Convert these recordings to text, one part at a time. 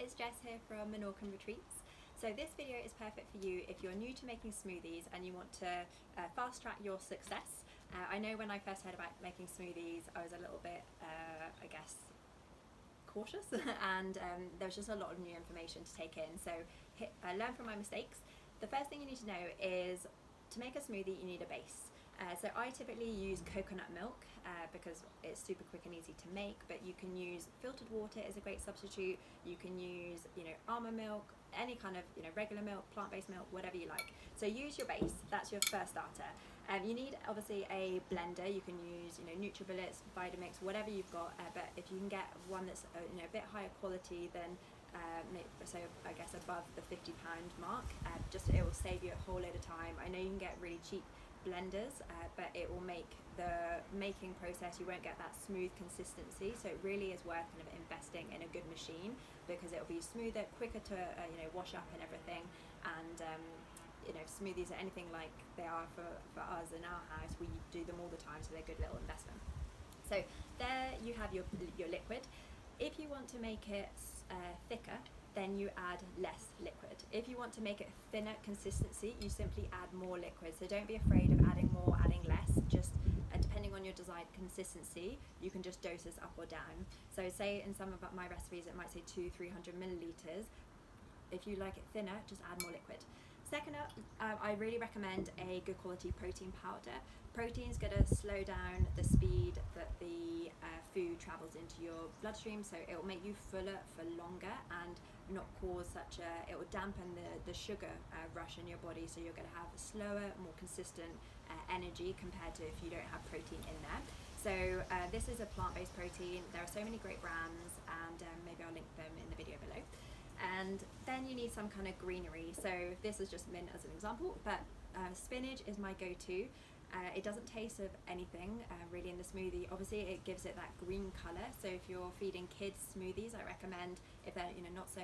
it's Jess here from Menorcan Retreats. So this video is perfect for you if you're new to making smoothies and you want to fast track your success. I know when I first heard about making smoothies I was a little bit, I guess, cautious and there was just a lot of new information to take in. So learn from my mistakes. The first thing you need to know is to make a smoothie you need a base. So I typically use coconut milk because it's super quick and easy to make, but you can use filtered water as a great substitute. You can use, almond milk, any kind of, regular milk, plant-based milk, whatever you like. So use your base, that's your first starter. You need obviously a blender. You can use, NutriBullets, Vitamix, whatever you've got, but if you can get one that's a bit higher quality than so I guess above the £50 mark, just it will save you a whole load of time. I know you can get really cheap blenders, but it will make the making process, you won't get that smooth consistency, so it really is worth kind of investing in a good machine because it will be smoother, quicker to wash up and everything. And smoothies are anything like they are for us in our house, we do them all the time, so they're a good little investment. So there you have your liquid. If you want to make it thicker, then you add less liquid. If you want to make it thinner consistency, you simply add more liquid. So don't be afraid of adding more, adding less. Just depending on your desired consistency, you can just dose this up or down. So say in some of my recipes, it might say 200-300 milliliters. If you like it thinner, just add more liquid. Second up, I really recommend a good quality protein powder. Protein is going to slow down the speed that the food travels into your bloodstream, so it will make you fuller for longer and not cause such a, it will dampen the sugar rush in your body, so you're going to have a slower, more consistent energy compared to if you don't have protein in there. So this is a plant-based protein. There are so many great brands, and maybe I'll link them in the video below. And then you need some kind of greenery. So this is just mint as an example, but spinach is my go-to. It doesn't taste of anything really in the smoothie. Obviously it gives it that green colour, so if you're feeding kids smoothies, I recommend, if they're not so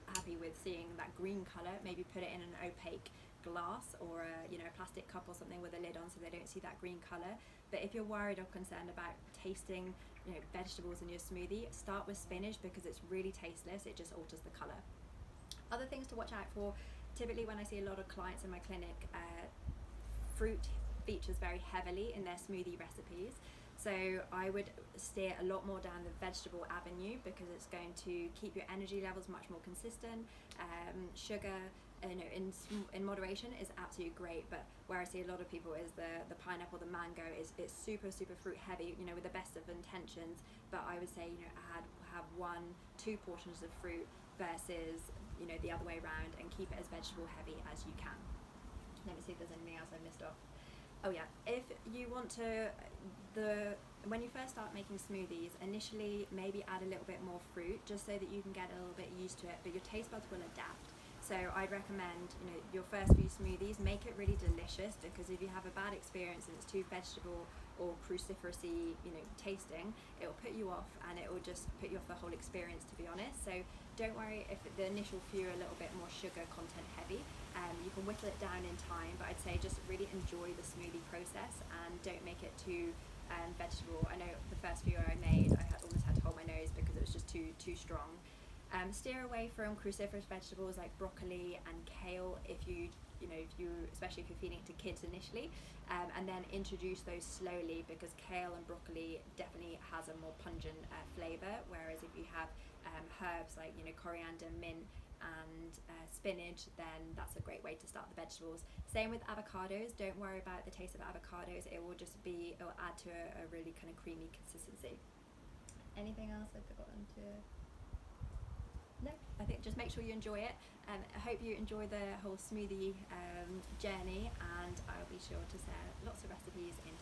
happy with seeing that green colour, maybe put it in an opaque glass or a plastic cup or something with a lid on so they don't see that green colour. But if you're worried or concerned about tasting vegetables in your smoothie, start with spinach because it's really tasteless, it just alters the colour. Other things to watch out for, typically when I see a lot of clients in my clinic, fruit features very heavily in their smoothie recipes. So I would steer a lot more down the vegetable avenue because it's going to keep your energy levels much more consistent. Sugar, in moderation is absolutely great, but where I see a lot of people is the pineapple, the mango it's super fruit heavy, with the best of intentions. But I would say have 1-2 portions of fruit versus the other way around, and keep it as vegetable heavy as you can. Let me see if there's anything else I missed off. Oh yeah, if you want to, when you first start making smoothies, initially maybe add a little bit more fruit just so that you can get a little bit used to it, but your taste buds will adapt. So I'd recommend, your first few smoothies, make it really delicious, because if you have a bad experience and it's too vegetable or cruciferousy, tasting, it will put you off, and it will just put you off the whole experience, to be honest. So don't worry if the initial few are a little bit more sugar content heavy. You can whittle it down in time, but I'd say just really enjoy the smoothie process and don't make it too vegetable. I know the first few I made, I almost had to hold my nose because it was just too strong. Steer away from cruciferous vegetables like broccoli and kale if you especially if you're feeding it to kids initially, and then introduce those slowly, because kale and broccoli definitely has a more pungent flavour, whereas if you have herbs like coriander, mint and spinach, then that's a great way to start the vegetables. Same with avocados. Don't worry about the taste of avocados, it will add to a really kind of creamy consistency. Anything else I've forgotten to? No, I think just make sure you enjoy it. I hope you enjoy the whole smoothie journey, and I'll be sure to share lots of recipes in